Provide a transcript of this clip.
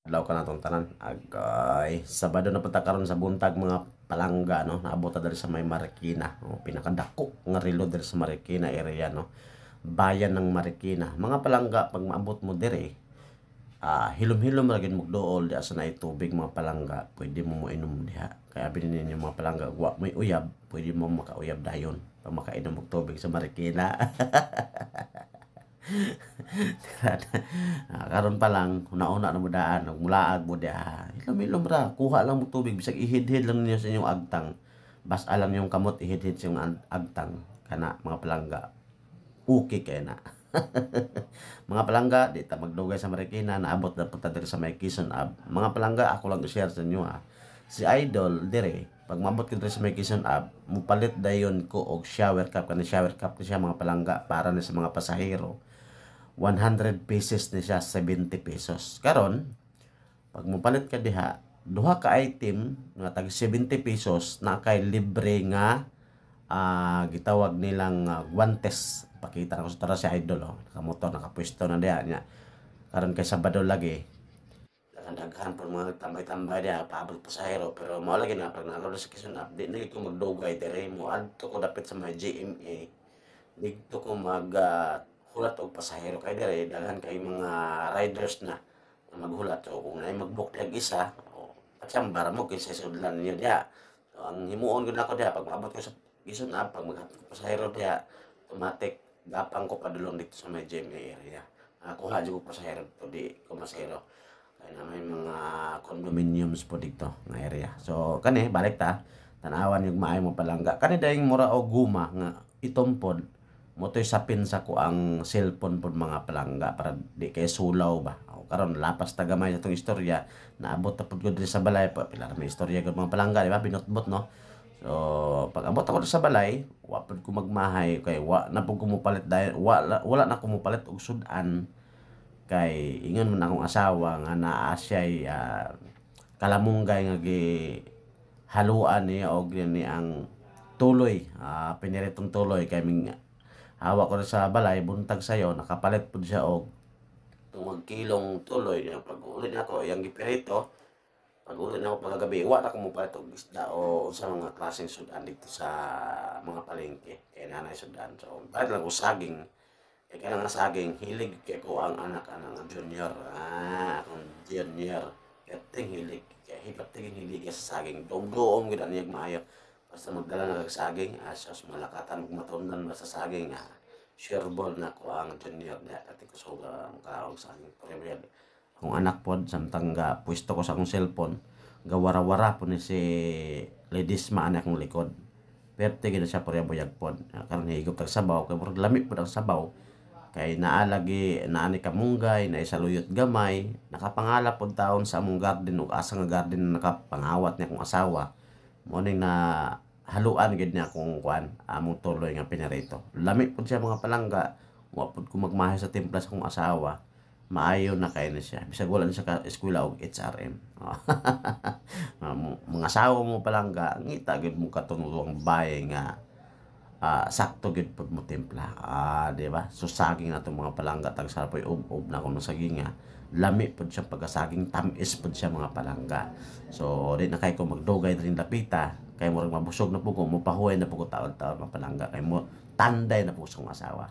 Adlaw ka na tong tanan. Agay, Sabado na punta karon sa buntag mga palangga no. Naabot ta diri sa may Marikina. No? Pinakadako nga relo diri sa Marikina area no. Bayan ng Marikina. Mga palangga pag maabot mo diri, hilom-hilom ra gid mo dool di asa na tubig mga palangga. Pwede mo moinom diha. Kaya bilin ninyo mga palangga, wa may uyab, pwede mo makauyab dayon pag makainom og tubig sa Marikina. Karon pa lang una-una na mo daan mulaag mo diha ilom-ilom ra kuha lang mo tubig bisag ihid-hid lang niyo sa inyong agtang bas alam yung kamot ihid-hid sa inyong agtang kana mga palangga okay kay na. Mga palangga di ta magdugay sa Marikina naabot na punta diri sa may Quezon mga palangga ako lang i-share sa inyo si Idol dire pag mabot kita sa may Quezon mupalit dayon ko og shower cap kana shower cap ni siya mga palangga para ni sa mga pasahero 100 pesos na siya 70 pesos. Karon, pag mupalit ka diha, duha ka item nga tag 70 pesos na kay libre nga gitawag nilang guantes. Pakita na ko sa tara si Idol nakamotor nakapwesto na diha nya. Karon kay Sabado lagi. Daghan po mga tambay-tambay diha paabot pasahero pero mao lagi na pag nakalo sa Quezon di na ko magdugay dire mo adto ko dapit sa may GMA. Dito ko hulat og pasahero kay dire daghan kay mga riders na maghulat o kung naay mag-book tag isa patsambara mo kinsa sudlan niyo diha. So ang himuon gud nako diha pag maabot ko sa Quezon pag maghatag pasahero diha automatic gapang ko padulong dito sa may GMA area. Kuha jud ko pasahero to di ko masahero. Kaya na may mga condominiums po dito nga area. So kani balik ta tanawan yung maayo mo palangga. Kani daing mura og guma nga itompod motoy sapin sa ko ang cellphone pod mga palangga para di kay sulaw ba. Karon lapas ta gamay sa tong istorya naabot ta pod diri sa balay pa pila may istorya gud mga palangga di ba binotbot no. So pag abot ako sa balay wa pod ko magmahay kay wa na pud ko mopalit dahil wala na ko mopalit og sudan kay ingon man akong asawa nga naa siya'y kalamunggay nga gi haluan niya og ni ang tuloy piniritong tuloy kay ming hawak ko na sa balay buntag sayo nakapalit pud siya og tungod kilong tuloy pag uli na ako yang gipirito pag uli na ako pagagabi wa na ko mopalit og isda o sa mga klaseng sudan dito sa mga palengke kay nanay sudan so bayad lang ko saging kay kanang saging hilig kay ko ang anak anang junior akong junior kating hilig kay hipating hilig sa saging dongdoom gid ani maayo basta magdala na kag saging asas malakatan ug matundan sa saging shareball na ko ang junior niya kati ko suga ang kaog saging premier akong anak pod samtang pwesto ko sa akong cellphone gawara-wara po ni si ladies man akong likod perte gid siya parebayag pod karon higop tag sabaw kay murag lami pod ang sabaw kay naani kamunggay na isaluyot gamay nakapangala pod taon sa among garden ug asa nga garden nakapangawat niya akong asawa morning na haluan gid niya kung kuan among tuloy nga pinarito lami pud siya mga palangga wa pud ko magmahay sa timpla sa akong asawa maayo na kay na siya bisag wala siya ka eskwela og HRM. Mga asawa mo palangga ngita gid mo katunong baye nga sakto gid pud mo timpla di ba so saging nato mga palangga tag sapoy ub na kuno saging lami pud siya pagkasaging tamis pud siya mga palangga so di na kay ko magdugay rin lapita kay murag mabusog na po ko mopahuway na po ko taon-taon mga palangga kay mo tanday na po sa asawa.